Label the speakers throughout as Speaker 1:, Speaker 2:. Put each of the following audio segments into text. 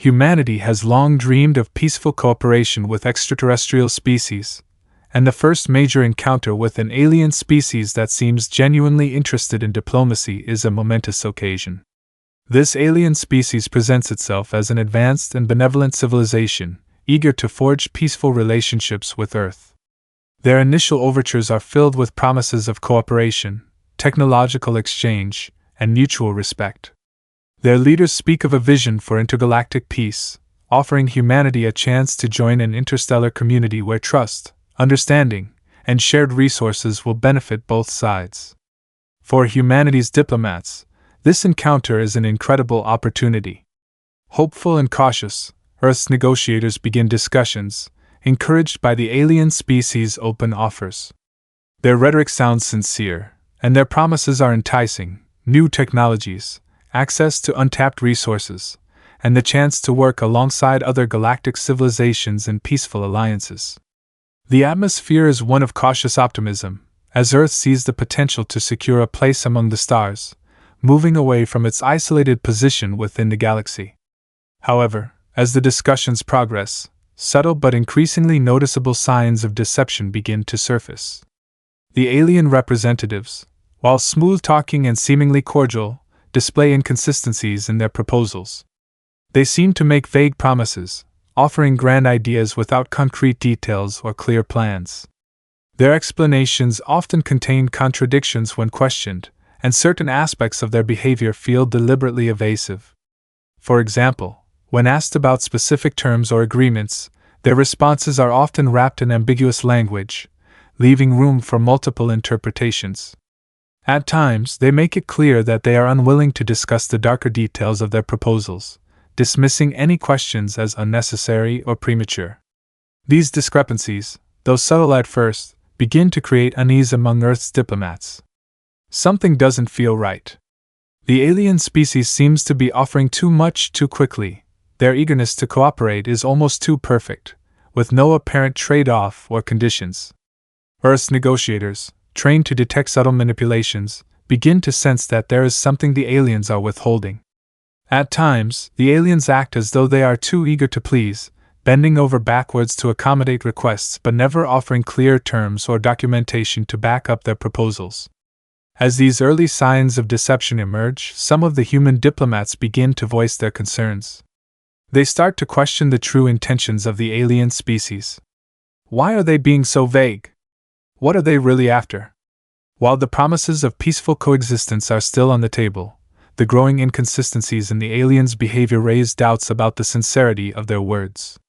Speaker 1: Humanity has long dreamed of peaceful cooperation with extraterrestrial species, and the first major encounter with an alien species that seems genuinely interested in diplomacy is a momentous occasion. This alien species presents itself as an advanced and benevolent civilization, eager to forge peaceful relationships with Earth. Their initial overtures are filled with promises of cooperation, technological exchange, and mutual respect. Their leaders speak of a vision for intergalactic peace, offering humanity a chance to join an interstellar community where trust, understanding, and shared resources will benefit both sides. For humanity's diplomats, this encounter is an incredible opportunity. Hopeful and cautious, Earth's negotiators begin discussions, encouraged by the alien species' open offers. Their rhetoric sounds sincere, and their promises are enticing: new technologies, access to untapped resources, and the chance to work alongside other galactic civilizations in peaceful alliances. The atmosphere is one of cautious optimism, as Earth sees the potential to secure a place among the stars, moving away from its isolated position within the galaxy. However, as the discussions progress, subtle but increasingly noticeable signs of deception begin to surface. The alien representatives, while smooth-talking and seemingly cordial, display inconsistencies in their proposals. They seem to make vague promises, offering grand ideas without concrete details or clear plans. Their explanations often contain contradictions when questioned, and certain aspects of their behavior feel deliberately evasive. For example, when asked about specific terms or agreements, their responses are often wrapped in ambiguous language, leaving room for multiple interpretations. At times, they make it clear that they are unwilling to discuss the darker details of their proposals, dismissing any questions as unnecessary or premature. These discrepancies, though subtle at first, begin to create unease among Earth's diplomats. Something doesn't feel right. The alien species seems to be offering too much too quickly. Their eagerness to cooperate is almost too perfect, with no apparent trade-off or conditions. Earth's negotiators, trained to detect subtle manipulations, begin to sense that there is something the aliens are withholding. At times, the aliens act as though they are too eager to please, bending over backwards to accommodate requests but never offering clear terms or documentation to back up their proposals. As these early signs of deception emerge, some of the human diplomats begin to voice their concerns. They start to question the true intentions of the alien species. Why are they being so vague? What are they really after? While the promises of peaceful coexistence are still on the table, the growing inconsistencies in the aliens' behavior raise doubts about the sincerity of their words.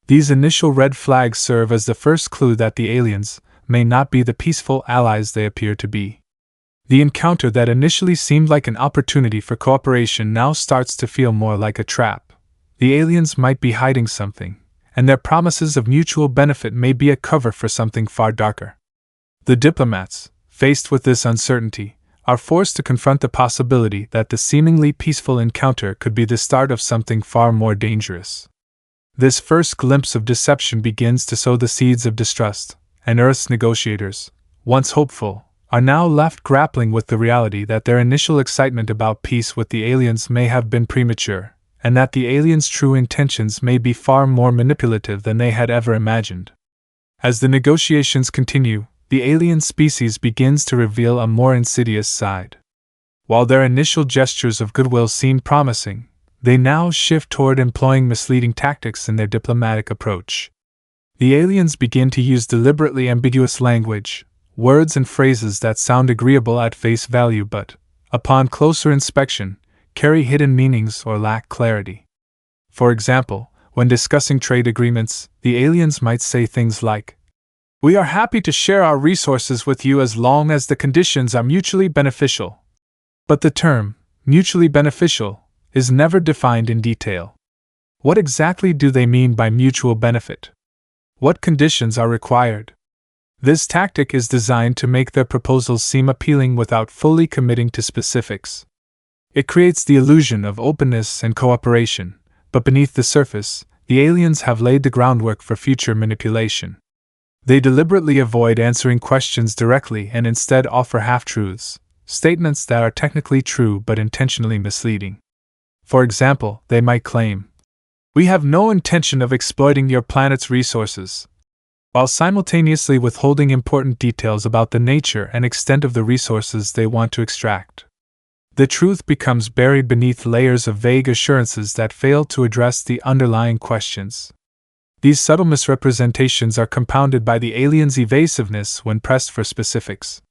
Speaker 1: These initial red flags serve as the first clue that the aliens may not be the peaceful allies they appear to be. The encounter that initially seemed like an opportunity for cooperation now starts to feel more like a trap. The aliens might be hiding something, and their promises of mutual benefit may be a cover for something far darker. The diplomats, faced with this uncertainty, are forced to confront the possibility that the seemingly peaceful encounter could be the start of something far more dangerous. This first glimpse of deception begins to sow the seeds of distrust, and Earth's negotiators, once hopeful, are now left grappling with the reality that their initial excitement about peace with the aliens may have been premature, and that the aliens' true intentions may be far more manipulative than they had ever imagined. As the negotiations continue, the alien species begins to reveal a more insidious side. While their initial gestures of goodwill seem promising, they now shift toward employing misleading tactics in their diplomatic approach. The aliens begin to use deliberately ambiguous language, words and phrases that sound agreeable at face value but, upon closer inspection, carry hidden meanings or lack clarity. For example, when discussing trade agreements, the aliens might say things like, "We are happy to share our resources with you as long as the conditions are mutually beneficial." But the term, mutually beneficial, is never defined in detail. What exactly do they mean by mutual benefit? What conditions are required? This tactic is designed to make their proposals seem appealing without fully committing to specifics. It creates the illusion of openness and cooperation, but beneath the surface, the aliens have laid the groundwork for future manipulation. They deliberately avoid answering questions directly and instead offer half-truths, statements that are technically true but intentionally misleading. For example, they might claim, We have no intention of exploiting your planet's resources, while simultaneously withholding important details about the nature and extent of the resources they want to extract. The truth becomes buried beneath layers of vague assurances that fail to address the underlying questions. These subtle misrepresentations are compounded by the aliens' evasiveness when pressed for specifics.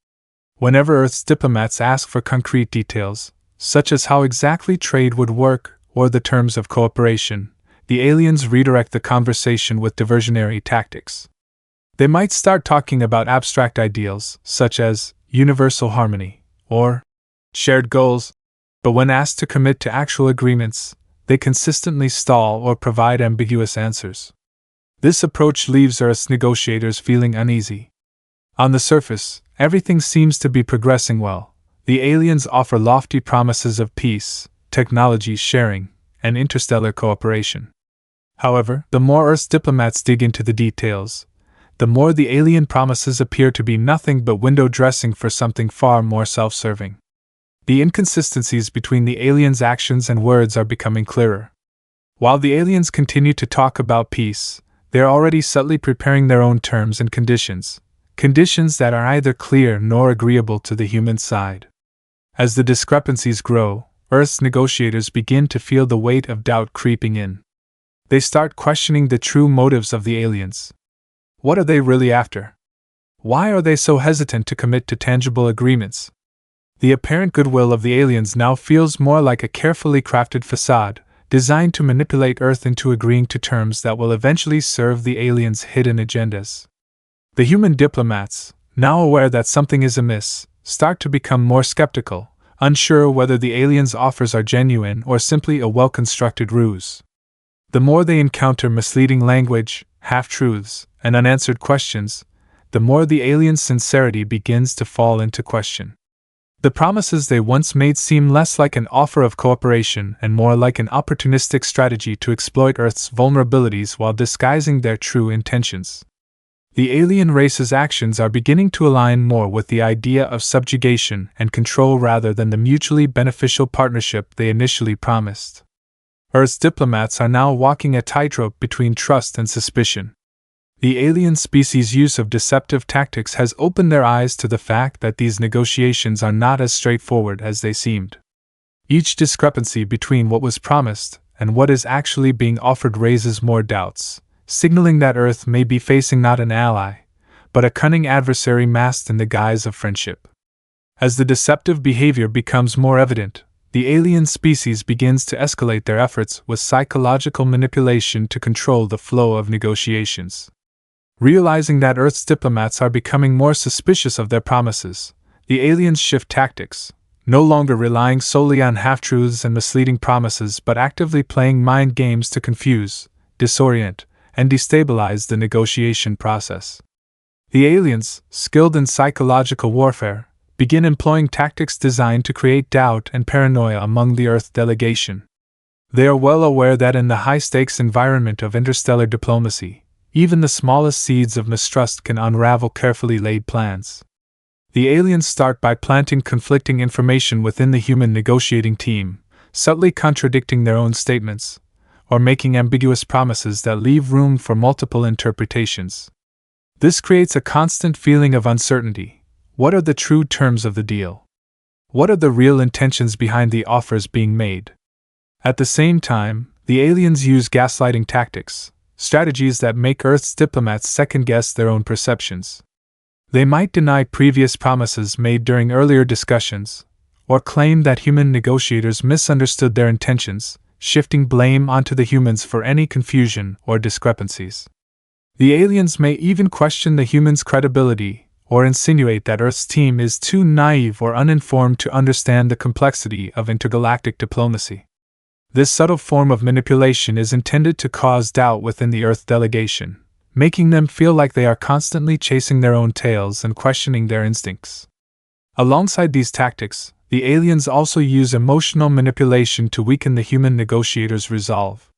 Speaker 1: Whenever Earth's diplomats ask for concrete details, such as how exactly trade would work or the terms of cooperation, the aliens redirect the conversation with diversionary tactics. They might start talking about abstract ideals, such as universal harmony or shared goals, but when asked to commit to actual agreements, they consistently stall or provide ambiguous answers. This approach leaves Earth's negotiators feeling uneasy. On the surface, everything seems to be progressing well. The aliens offer lofty promises of peace, technology sharing, and interstellar cooperation. However, the more Earth's diplomats dig into the details, the more the alien promises appear to be nothing but window dressing for something far more self-serving. The inconsistencies between the aliens' actions and words are becoming clearer. While the aliens continue to talk about peace, they are already subtly preparing their own terms and conditions that are neither clear nor agreeable to the human side. As the discrepancies grow, Earth's negotiators begin to feel the weight of doubt creeping in. They start questioning the true motives of the aliens. What are they really after? Why are they so hesitant to commit to tangible agreements? The apparent goodwill of the aliens now feels more like a carefully crafted facade, designed to manipulate Earth into agreeing to terms that will eventually serve the aliens' hidden agendas. The human diplomats, now aware that something is amiss, start to become more skeptical, unsure whether the aliens' offers are genuine or simply a well-constructed ruse. The more they encounter misleading language, half-truths, and unanswered questions, the more the aliens' sincerity begins to fall into question. The promises they once made seem less like an offer of cooperation and more like an opportunistic strategy to exploit Earth's vulnerabilities while disguising their true intentions. The alien race's actions are beginning to align more with the idea of subjugation and control rather than the mutually beneficial partnership they initially promised. Earth's diplomats are now walking a tightrope between trust and suspicion. The alien species' use of deceptive tactics has opened their eyes to the fact that these negotiations are not as straightforward as they seemed. Each discrepancy between what was promised and what is actually being offered raises more doubts, signaling that Earth may be facing not an ally, but a cunning adversary masked in the guise of friendship. As the deceptive behavior becomes more evident, the alien species begins to escalate their efforts with psychological manipulation to control the flow of negotiations. Realizing that Earth's diplomats are becoming more suspicious of their promises, the aliens shift tactics, no longer relying solely on half-truths and misleading promises but actively playing mind games to confuse, disorient, and destabilize the negotiation process. The aliens, skilled in psychological warfare, begin employing tactics designed to create doubt and paranoia among the Earth delegation. They are well aware that in the high-stakes environment of interstellar diplomacy, even the smallest seeds of mistrust can unravel carefully laid plans. The aliens start by planting conflicting information within the human negotiating team, subtly contradicting their own statements, or making ambiguous promises that leave room for multiple interpretations. This creates a constant feeling of uncertainty. What are the true terms of the deal? What are the real intentions behind the offers being made? At the same time, the aliens use gaslighting tactics, strategies that make Earth's diplomats second-guess their own perceptions. They might deny previous promises made during earlier discussions, or claim that human negotiators misunderstood their intentions, shifting blame onto the humans for any confusion or discrepancies. The aliens may even question the humans' credibility, or insinuate that Earth's team is too naive or uninformed to understand the complexity of intergalactic diplomacy. This subtle form of manipulation is intended to cause doubt within the Earth delegation, making them feel like they are constantly chasing their own tails and questioning their instincts. Alongside these tactics, the aliens also use emotional manipulation to weaken the human negotiators' resolve.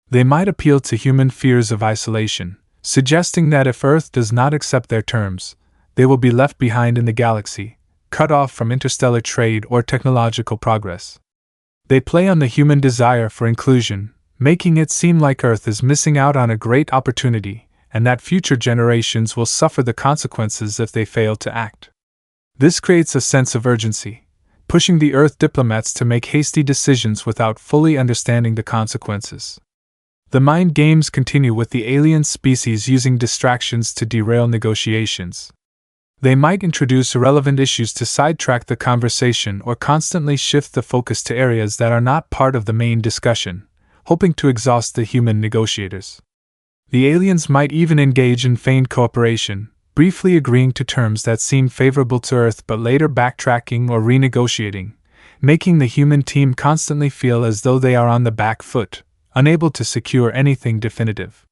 Speaker 1: They might appeal to human fears of isolation, suggesting that if Earth does not accept their terms, they will be left behind in the galaxy, cut off from interstellar trade or technological progress. They play on the human desire for inclusion, making it seem like Earth is missing out on a great opportunity, and that future generations will suffer the consequences if they fail to act. This creates a sense of urgency, pushing the Earth diplomats to make hasty decisions without fully understanding the consequences. The mind games continue with the alien species using distractions to derail negotiations. They might introduce irrelevant issues to sidetrack the conversation or constantly shift the focus to areas that are not part of the main discussion, hoping to exhaust the human negotiators. The aliens might even engage in feigned cooperation, briefly agreeing to terms that seem favorable to Earth but later backtracking or renegotiating, making the human team constantly feel as though they are on the back foot, unable to secure anything definitive.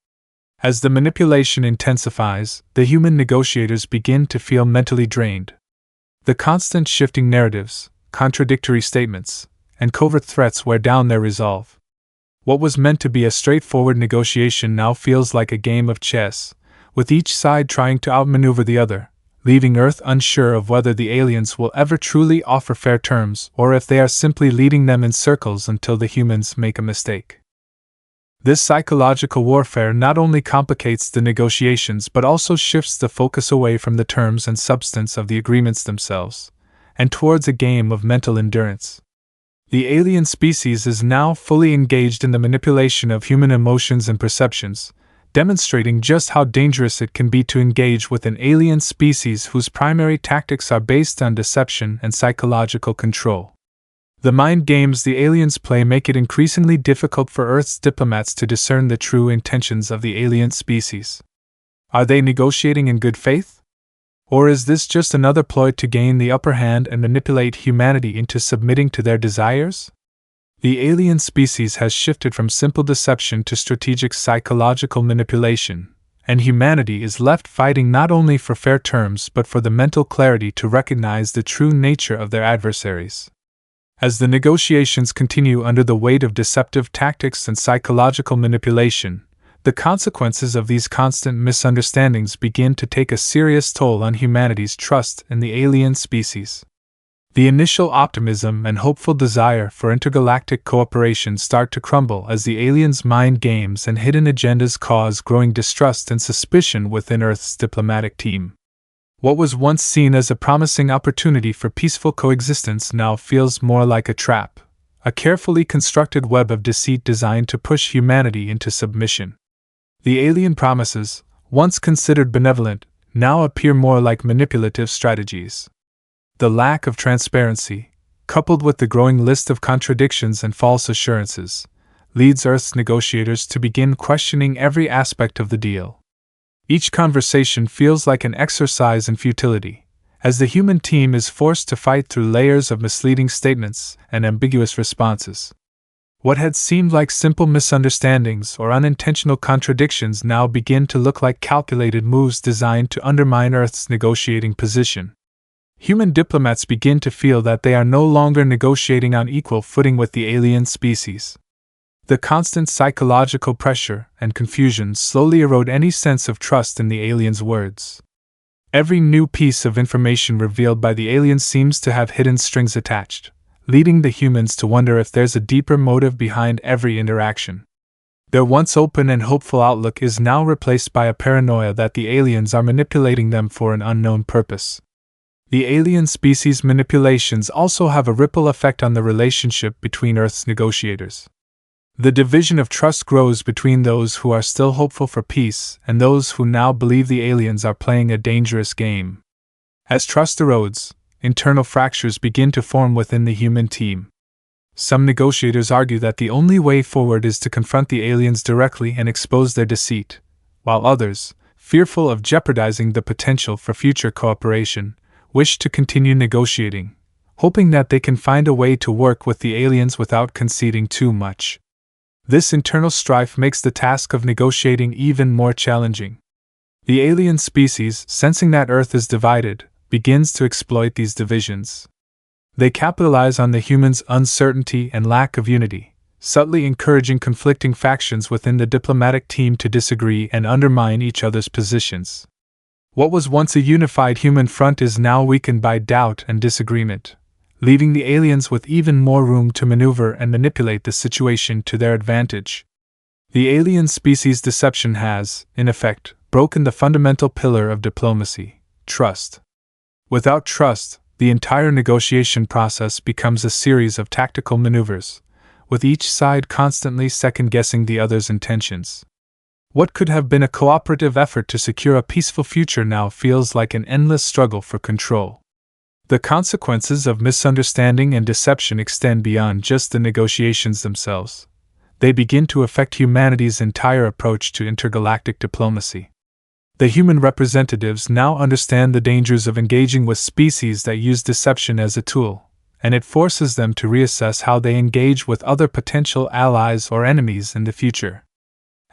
Speaker 1: As the manipulation intensifies, the human negotiators begin to feel mentally drained. The constant shifting narratives, contradictory statements, and covert threats wear down their resolve. What was meant to be a straightforward negotiation now feels like a game of chess, with each side trying to outmaneuver the other, leaving Earth unsure of whether the aliens will ever truly offer fair terms or if they are simply leading them in circles until the humans make a mistake. This psychological warfare not only complicates the negotiations but also shifts the focus away from the terms and substance of the agreements themselves, and towards a game of mental endurance. The alien species is now fully engaged in the manipulation of human emotions and perceptions, demonstrating just how dangerous it can be to engage with an alien species whose primary tactics are based on deception and psychological control. The mind games the aliens play make it increasingly difficult for Earth's diplomats to discern the true intentions of the alien species. Are they negotiating in good faith? Or is this just another ploy to gain the upper hand and manipulate humanity into submitting to their desires? The alien species has shifted from simple deception to strategic psychological manipulation, and humanity is left fighting not only for fair terms but for the mental clarity to recognize the true nature of their adversaries. As the negotiations continue under the weight of deceptive tactics and psychological manipulation, the consequences of these constant misunderstandings begin to take a serious toll on humanity's trust in the alien species. The initial optimism and hopeful desire for intergalactic cooperation start to crumble as the aliens' mind games and hidden agendas cause growing distrust and suspicion within Earth's diplomatic team. What was once seen as a promising opportunity for peaceful coexistence now feels more like a trap, a carefully constructed web of deceit designed to push humanity into submission. The alien promises, once considered benevolent, now appear more like manipulative strategies. The lack of transparency, coupled with the growing list of contradictions and false assurances, leads Earth's negotiators to begin questioning every aspect of the deal. Each conversation feels like an exercise in futility, as the human team is forced to fight through layers of misleading statements and ambiguous responses. What had seemed like simple misunderstandings or unintentional contradictions now begin to look like calculated moves designed to undermine Earth's negotiating position. Human diplomats begin to feel that they are no longer negotiating on equal footing with the alien species. The constant psychological pressure and confusion slowly erode any sense of trust in the aliens' words. Every new piece of information revealed by the aliens seems to have hidden strings attached, leading the humans to wonder if there's a deeper motive behind every interaction. Their once open and hopeful outlook is now replaced by a paranoia that the aliens are manipulating them for an unknown purpose. The alien species' manipulations also have a ripple effect on the relationship between Earth's negotiators. The division of trust grows between those who are still hopeful for peace and those who now believe the aliens are playing a dangerous game. As trust erodes, internal fractures begin to form within the human team. Some negotiators argue that the only way forward is to confront the aliens directly and expose their deceit, while others, fearful of jeopardizing the potential for future cooperation, wish to continue negotiating, hoping that they can find a way to work with the aliens without conceding too much. This internal strife makes the task of negotiating even more challenging. The alien species, sensing that Earth is divided, begins to exploit these divisions. They capitalize on the humans' uncertainty and lack of unity, subtly encouraging conflicting factions within the diplomatic team to disagree and undermine each other's positions. What was once a unified human front is now weakened by doubt and disagreement, leaving the aliens with even more room to maneuver and manipulate the situation to their advantage. The alien species deception has, in effect, broken the fundamental pillar of diplomacy: trust. Without trust, the entire negotiation process becomes a series of tactical maneuvers, with each side constantly second-guessing the other's intentions. What could have been a cooperative effort to secure a peaceful future now feels like an endless struggle for control. The consequences of misunderstanding and deception extend beyond just the negotiations themselves. They begin to affect humanity's entire approach to intergalactic diplomacy. The human representatives now understand the dangers of engaging with species that use deception as a tool, and it forces them to reassess how they engage with other potential allies or enemies in the future.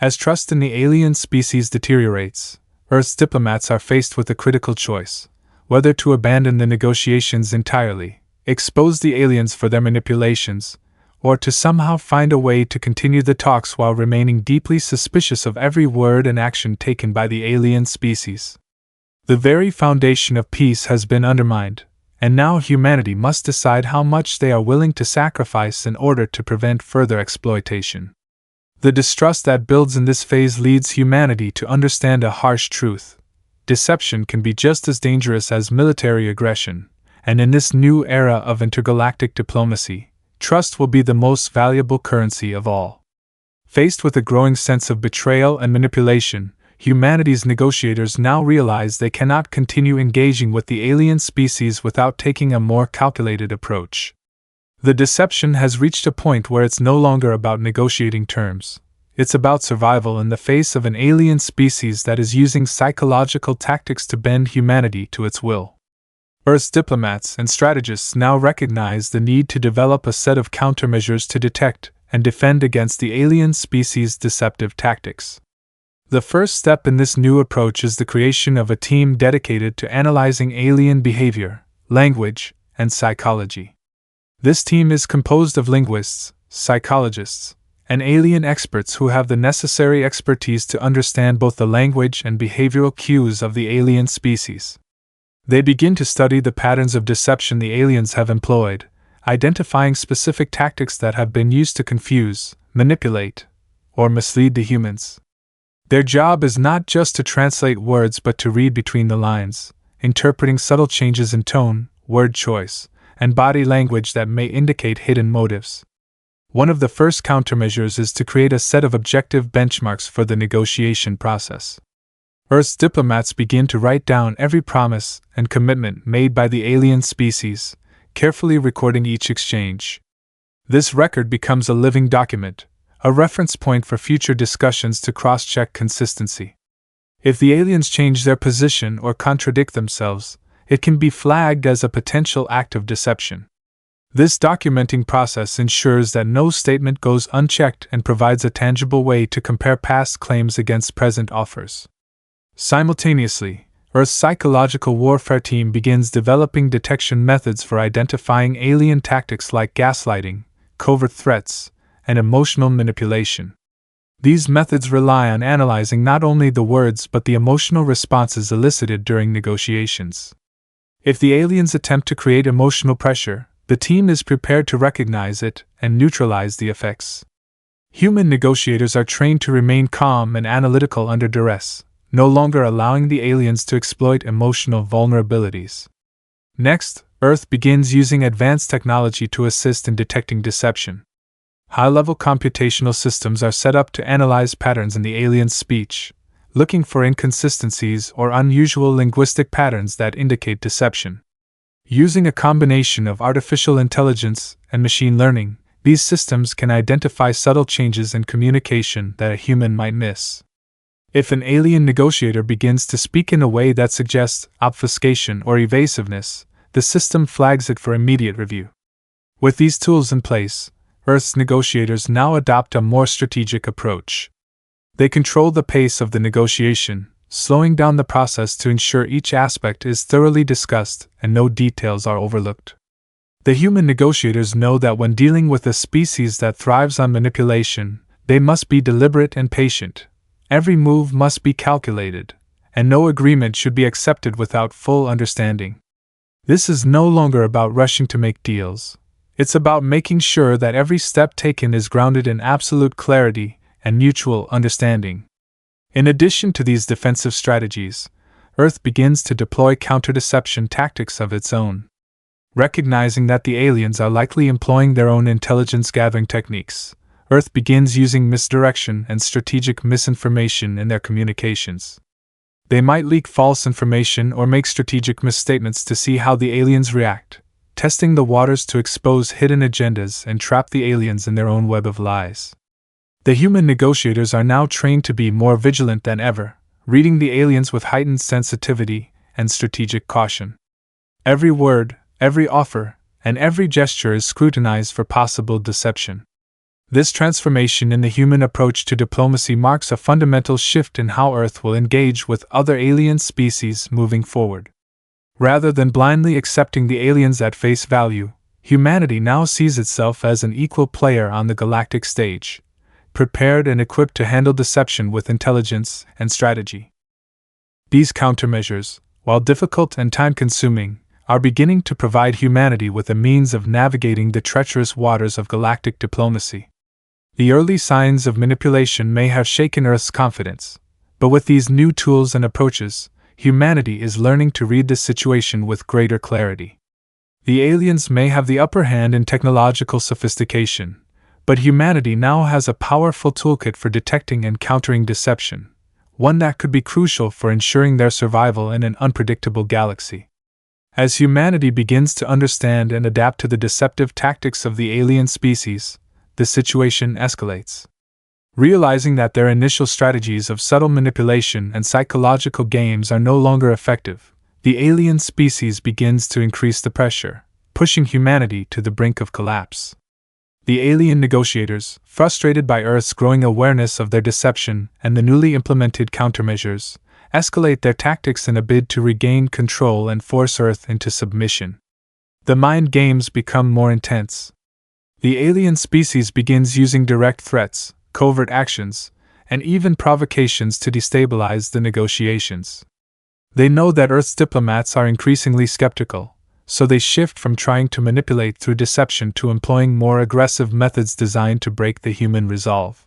Speaker 1: As trust in the alien species deteriorates, Earth's diplomats are faced with a critical choice: whether to abandon the negotiations entirely, expose the aliens for their manipulations, or to somehow find a way to continue the talks while remaining deeply suspicious of every word and action taken by the alien species. The very foundation of peace has been undermined, and now humanity must decide how much they are willing to sacrifice in order to prevent further exploitation. The distrust that builds in this phase leads humanity to understand a harsh truth: deception can be just as dangerous as military aggression, and in this new era of intergalactic diplomacy, trust will be the most valuable currency of all. Faced with a growing sense of betrayal and manipulation, humanity's negotiators now realize they cannot continue engaging with the alien species without taking a more calculated approach. The deception has reached a point where it's no longer about negotiating terms. It's about survival in the face of an alien species that is using psychological tactics to bend humanity to its will. Earth's diplomats and strategists now recognize the need to develop a set of countermeasures to detect and defend against the alien species' deceptive tactics. The first step in this new approach is the creation of a team dedicated to analyzing alien behavior, language, and psychology. This team is composed of linguists, psychologists, and alien experts who have the necessary expertise to understand both the language and behavioral cues of the alien species. They begin to study the patterns of deception the aliens have employed, identifying specific tactics that have been used to confuse, manipulate, or mislead the humans. Their job is not just to translate words but to read between the lines, interpreting subtle changes in tone, word choice, and body language that may indicate hidden motives. One of the first countermeasures is to create a set of objective benchmarks for the negotiation process. Earth's diplomats begin to write down every promise and commitment made by the alien species, carefully recording each exchange. This record becomes a living document, a reference point for future discussions to cross-check consistency. If the aliens change their position or contradict themselves, it can be flagged as a potential act of deception. This documenting process ensures that no statement goes unchecked and provides a tangible way to compare past claims against present offers. Simultaneously, Earth's psychological warfare team begins developing detection methods for identifying alien tactics like gaslighting, covert threats, and emotional manipulation. These methods rely on analyzing not only the words but the emotional responses elicited during negotiations. If the aliens attempt to create emotional pressure, the team is prepared to recognize it and neutralize the effects. Human negotiators are trained to remain calm and analytical under duress, no longer allowing the aliens to exploit emotional vulnerabilities. Next, Earth begins using advanced technology to assist in detecting deception. High-level computational systems are set up to analyze patterns in the alien's speech, looking for inconsistencies or unusual linguistic patterns that indicate deception. Using a combination of artificial intelligence and machine learning, these systems can identify subtle changes in communication that a human might miss. If an alien negotiator begins to speak in a way that suggests obfuscation or evasiveness, the system flags it for immediate review. With these tools in place, Earth's negotiators now adopt a more strategic approach. They control the pace of the negotiation, slowing down the process to ensure each aspect is thoroughly discussed and no details are overlooked. The human negotiators know that when dealing with a species that thrives on manipulation, they must be deliberate and patient. Every move must be calculated, and no agreement should be accepted without full understanding. This is no longer about rushing to make deals. It's about making sure that every step taken is grounded in absolute clarity and mutual understanding. In addition to these defensive strategies, Earth begins to deploy counter-deception tactics of its own. Recognizing that the aliens are likely employing their own intelligence-gathering techniques, Earth begins using misdirection and strategic misinformation in their communications. They might leak false information or make strategic misstatements to see how the aliens react, testing the waters to expose hidden agendas and trap the aliens in their own web of lies. The human negotiators are now trained to be more vigilant than ever, reading the aliens with heightened sensitivity and strategic caution. Every word, every offer, and every gesture is scrutinized for possible deception. This transformation in the human approach to diplomacy marks a fundamental shift in how Earth will engage with other alien species moving forward. Rather than blindly accepting the aliens at face value, humanity now sees itself as an equal player on the galactic stage, prepared and equipped to handle deception with intelligence and strategy. These countermeasures, while difficult and time-consuming, are beginning to provide humanity with a means of navigating the treacherous waters of galactic diplomacy. The early signs of manipulation may have shaken Earth's confidence, but with these new tools and approaches, humanity is learning to read the situation with greater clarity. The aliens may have the upper hand in technological sophistication, but humanity now has a powerful toolkit for detecting and countering deception, one that could be crucial for ensuring their survival in an unpredictable galaxy. As humanity begins to understand and adapt to the deceptive tactics of the alien species, the situation escalates. Realizing that their initial strategies of subtle manipulation and psychological games are no longer effective, the alien species begins to increase the pressure, pushing humanity to the brink of collapse. The alien negotiators, frustrated by Earth's growing awareness of their deception and the newly implemented countermeasures, escalate their tactics in a bid to regain control and force Earth into submission. The mind games become more intense. The alien species begins using direct threats, covert actions, and even provocations to destabilize the negotiations. They know that Earth's diplomats are increasingly skeptical, so they shift from trying to manipulate through deception to employing more aggressive methods designed to break the human resolve.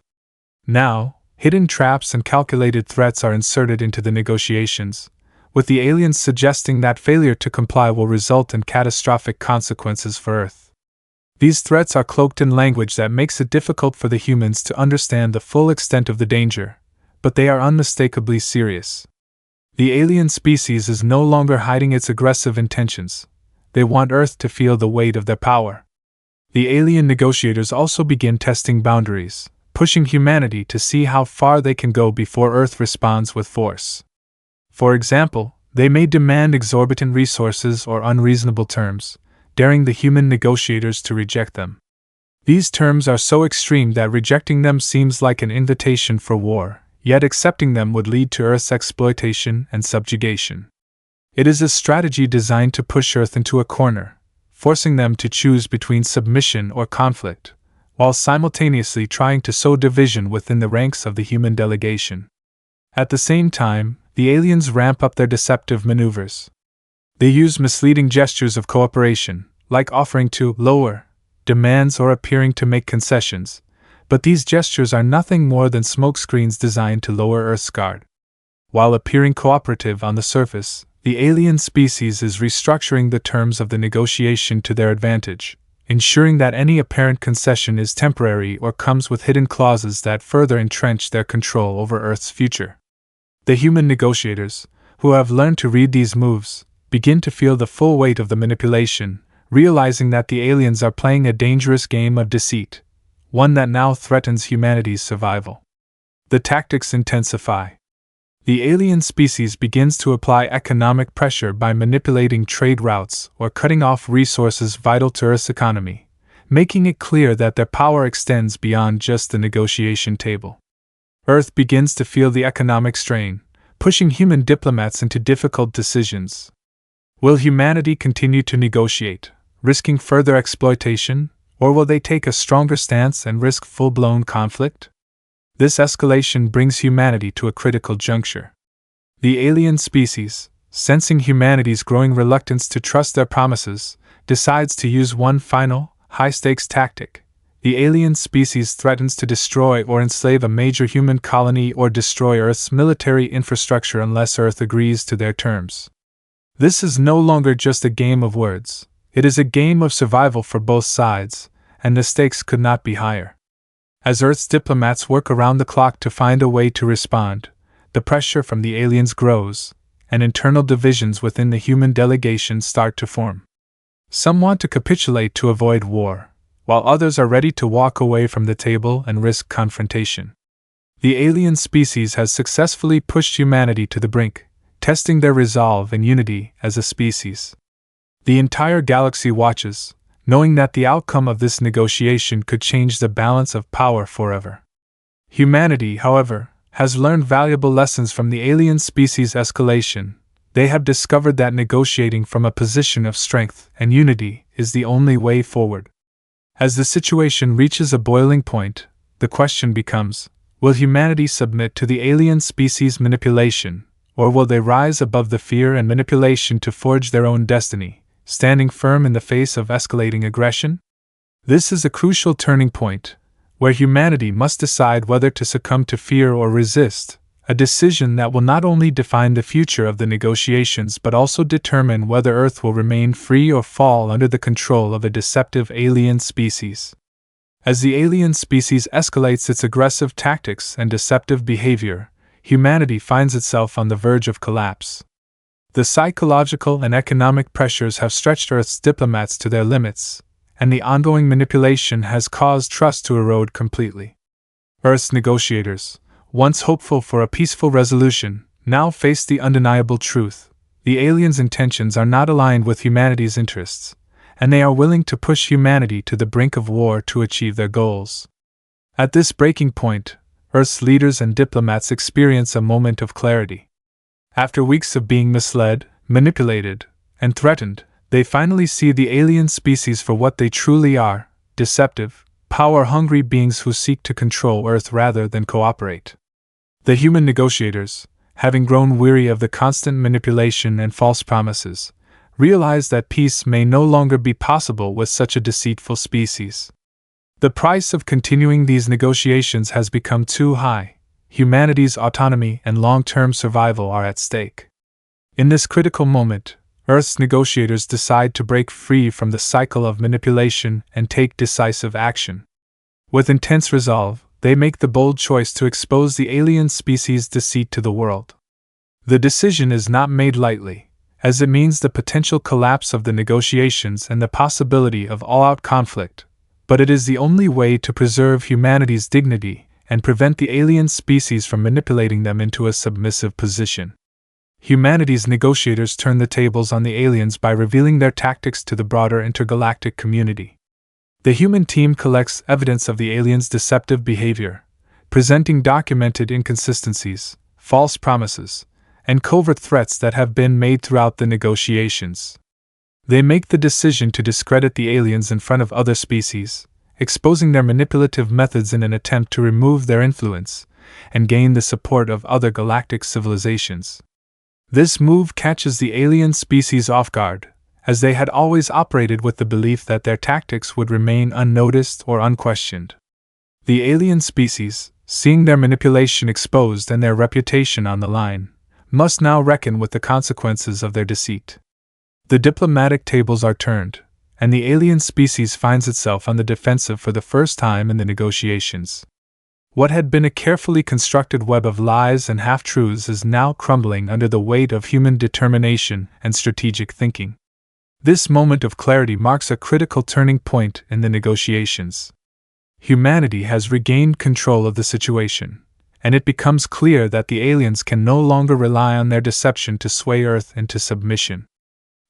Speaker 1: Now, hidden traps and calculated threats are inserted into the negotiations, with the aliens suggesting that failure to comply will result in catastrophic consequences for Earth. These threats are cloaked in language that makes it difficult for the humans to understand the full extent of the danger, but they are unmistakably serious. The alien species is no longer hiding its aggressive intentions. They want Earth to feel the weight of their power. The alien negotiators also begin testing boundaries, pushing humanity to see how far they can go before Earth responds with force. For example, they may demand exorbitant resources or unreasonable terms, daring the human negotiators to reject them. These terms are so extreme that rejecting them seems like an invitation for war, yet accepting them would lead to Earth's exploitation and subjugation. It is a strategy designed to push Earth into a corner, forcing them to choose between submission or conflict, while simultaneously trying to sow division within the ranks of the human delegation. At the same time, the aliens ramp up their deceptive maneuvers. They use misleading gestures of cooperation, like offering to lower demands or appearing to make concessions, but these gestures are nothing more than smokescreens designed to lower Earth's guard. While appearing cooperative on the surface, the alien species is restructuring the terms of the negotiation to their advantage, ensuring that any apparent concession is temporary or comes with hidden clauses that further entrench their control over Earth's future. The human negotiators, who have learned to read these moves, begin to feel the full weight of the manipulation, realizing that the aliens are playing a dangerous game of deceit, one that now threatens humanity's survival. The tactics intensify. The alien species begins to apply economic pressure by manipulating trade routes or cutting off resources vital to Earth's economy, making it clear that their power extends beyond just the negotiation table. Earth begins to feel the economic strain, pushing human diplomats into difficult decisions. Will humanity continue to negotiate, risking further exploitation, or will they take a stronger stance and risk full-blown conflict? This escalation brings humanity to a critical juncture. The alien species, sensing humanity's growing reluctance to trust their promises, decides to use one final, high-stakes tactic: The alien species threatens to destroy or enslave a major human colony or destroy Earth's military infrastructure unless Earth agrees to their terms. This is no longer just a game of words, it is a game of survival for both sides, and the stakes could not be higher. As Earth's diplomats work around the clock to find a way to respond, the pressure from the aliens grows, and internal divisions within the human delegation start to form. Some want to capitulate to avoid war, while others are ready to walk away from the table and risk confrontation. The alien species has successfully pushed humanity to the brink, testing their resolve and unity as a species. The entire galaxy watches, knowing that the outcome of this negotiation could change the balance of power forever. Humanity, however, has learned valuable lessons from the alien species' escalation. They have discovered that negotiating from a position of strength and unity is the only way forward. As the situation reaches a boiling point, the question becomes, will humanity submit to the alien species' manipulation, or will they rise above the fear and manipulation to forge their own destiny, standing firm in the face of escalating aggression? This is a crucial turning point, where humanity must decide whether to succumb to fear or resist, a decision that will not only define the future of the negotiations but also determine whether Earth will remain free or fall under the control of a deceptive alien species. As the alien species escalates its aggressive tactics and deceptive behavior, humanity finds itself on the verge of collapse. The psychological and economic pressures have stretched Earth's diplomats to their limits, and the ongoing manipulation has caused trust to erode completely. Earth's negotiators, once hopeful for a peaceful resolution, now face the undeniable truth. The aliens' intentions are not aligned with humanity's interests, and they are willing to push humanity to the brink of war to achieve their goals. At this breaking point, Earth's leaders and diplomats experience a moment of clarity. After weeks of being misled, manipulated, and threatened, they finally see the alien species for what they truly are: deceptive, power-hungry beings who seek to control Earth rather than cooperate. The human negotiators, having grown weary of the constant manipulation and false promises, realize that peace may no longer be possible with such a deceitful species. The price of continuing these negotiations has become too high. Humanity's autonomy and long-term survival are at stake. In this critical moment, Earth's negotiators decide to break free from the cycle of manipulation and take decisive action. With intense resolve, they make the bold choice to expose the alien species' deceit to the world. The decision is not made lightly, as it means the potential collapse of the negotiations and the possibility of all-out conflict, but it is the only way to preserve humanity's dignity and prevent the alien species from manipulating them into a submissive position. Humanity's negotiators turn the tables on the aliens by revealing their tactics to the broader intergalactic community. The human team collects evidence of the aliens' deceptive behavior, presenting documented inconsistencies, false promises, and covert threats that have been made throughout the negotiations. They make the decision to discredit the aliens in front of other species, exposing their manipulative methods in an attempt to remove their influence and gain the support of other galactic civilizations. This move catches the alien species off guard, as they had always operated with the belief that their tactics would remain unnoticed or unquestioned. The alien species, seeing their manipulation exposed and their reputation on the line, must now reckon with the consequences of their deceit. The diplomatic tables are turned, and the alien species finds itself on the defensive for the first time in the negotiations. What had been a carefully constructed web of lies and half-truths is now crumbling under the weight of human determination and strategic thinking. This moment of clarity marks a critical turning point in the negotiations. Humanity has regained control of the situation, and it becomes clear that the aliens can no longer rely on their deception to sway Earth into submission.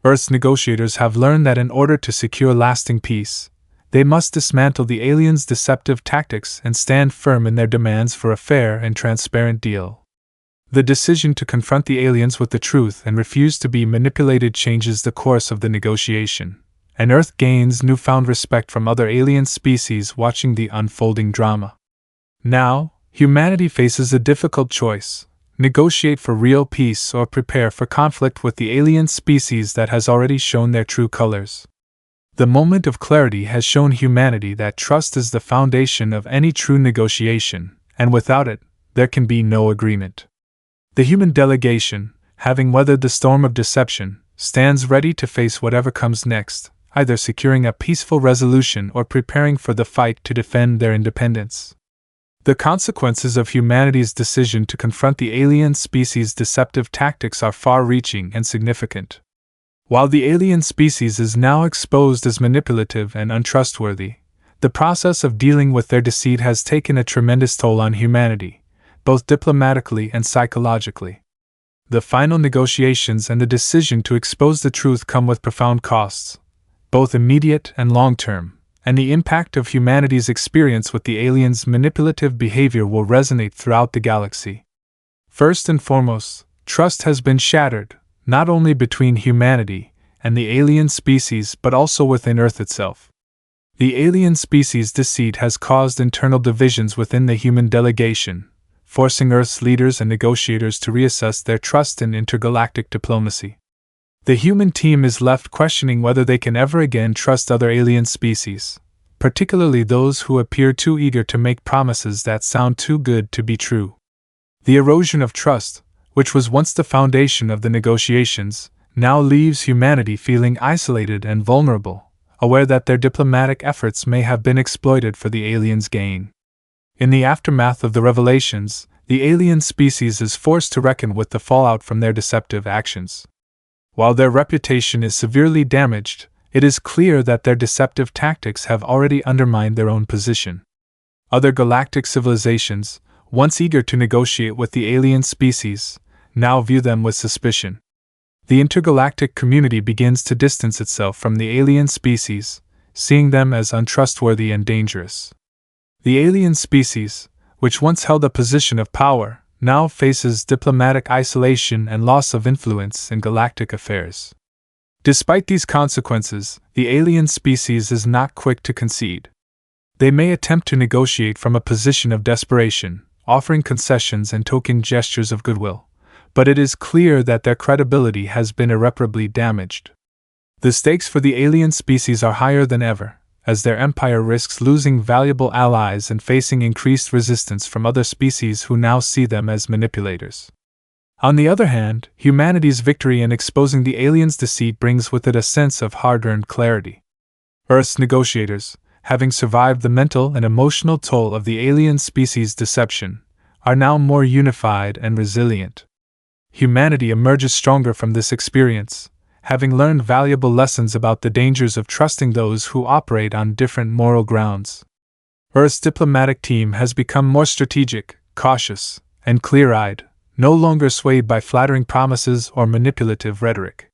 Speaker 1: Earth's negotiators have learned that in order to secure lasting peace, they must dismantle the aliens' deceptive tactics and stand firm in their demands for a fair and transparent deal. The decision to confront the aliens with the truth and refuse to be manipulated changes the course of the negotiation, and Earth gains newfound respect from other alien species watching the unfolding drama. Now, humanity faces a difficult choice: negotiate for real peace or prepare for conflict with the alien species that has already shown their true colors. The moment of clarity has shown humanity that trust is the foundation of any true negotiation, and without it, there can be no agreement. The human delegation, having weathered the storm of deception, stands ready to face whatever comes next, either securing a peaceful resolution or preparing for the fight to defend their independence. The consequences of humanity's decision to confront the alien species' deceptive tactics are far-reaching and significant. While the alien species is now exposed as manipulative and untrustworthy, the process of dealing with their deceit has taken a tremendous toll on humanity, both diplomatically and psychologically. The final negotiations and the decision to expose the truth come with profound costs, both immediate and long-term, and the impact of humanity's experience with the aliens' manipulative behavior will resonate throughout the galaxy. First and foremost, trust has been shattered, not only between humanity and the alien species but also within Earth itself. The alien species' deceit has caused internal divisions within the human delegation, forcing Earth's leaders and negotiators to reassess their trust in intergalactic diplomacy. The human team is left questioning whether they can ever again trust other alien species, particularly those who appear too eager to make promises that sound too good to be true. The erosion of trust, which was once the foundation of the negotiations, now leaves humanity feeling isolated and vulnerable, aware that their diplomatic efforts may have been exploited for the aliens' gain. In the aftermath of the revelations, the alien species is forced to reckon with the fallout from their deceptive actions. While their reputation is severely damaged, it is clear that their deceptive tactics have already undermined their own position. Other galactic civilizations, once eager to negotiate with the alien species, now view them with suspicion. The intergalactic community begins to distance itself from the alien species, seeing them as untrustworthy and dangerous. The alien species, which once held a position of power, now faces diplomatic isolation and loss of influence in galactic affairs. Despite these consequences, the alien species is not quick to concede. They may attempt to negotiate from a position of desperation, offering concessions and token gestures of goodwill, but it is clear that their credibility has been irreparably damaged. The stakes for the alien species are higher than ever, as their empire risks losing valuable allies and facing increased resistance from other species who now see them as manipulators. On the other hand, humanity's victory in exposing the aliens' deceit brings with it a sense of hard-earned clarity. Earth's negotiators, having survived the mental and emotional toll of the alien species' deception, are now more unified and resilient. Humanity emerges stronger from this experience, having learned valuable lessons about the dangers of trusting those who operate on different moral grounds. Earth's diplomatic team has become more strategic, cautious, and clear-eyed, no longer swayed by flattering promises or manipulative rhetoric.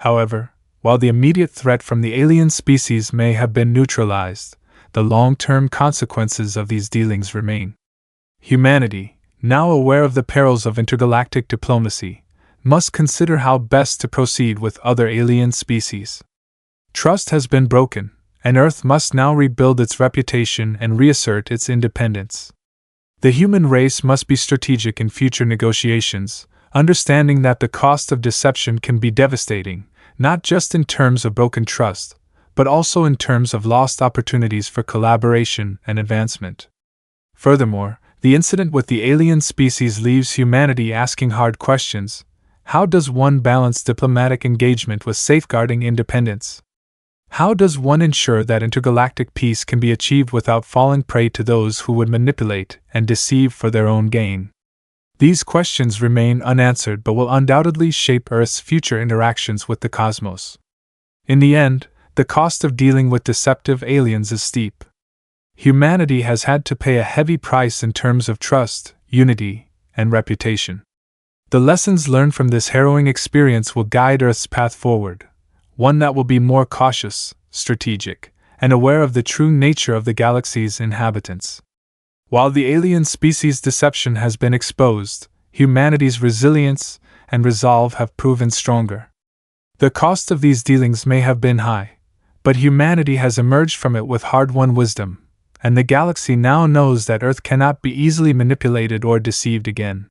Speaker 1: However, while the immediate threat from the alien species may have been neutralized, the long-term consequences of these dealings remain. Humanity, now aware of the perils of intergalactic diplomacy, must consider how best to proceed with other alien species. Trust has been broken, and Earth must now rebuild its reputation and reassert its independence. The human race must be strategic in future negotiations, understanding that the cost of deception can be devastating, not just in terms of broken trust, but also in terms of lost opportunities for collaboration and advancement. Furthermore, the incident with the alien species leaves humanity asking hard questions. How does one balance diplomatic engagement with safeguarding independence? How does one ensure that intergalactic peace can be achieved without falling prey to those who would manipulate and deceive for their own gain? These questions remain unanswered but will undoubtedly shape Earth's future interactions with the cosmos. In the end, the cost of dealing with deceptive aliens is steep. Humanity has had to pay a heavy price in terms of trust, unity, and reputation. The lessons learned from this harrowing experience will guide Earth's path forward, one that will be more cautious, strategic, and aware of the true nature of the galaxy's inhabitants. While the alien species' deception has been exposed, humanity's resilience and resolve have proven stronger. The cost of these dealings may have been high, but humanity has emerged from it with hard-won wisdom, and the galaxy now knows that Earth cannot be easily manipulated or deceived again.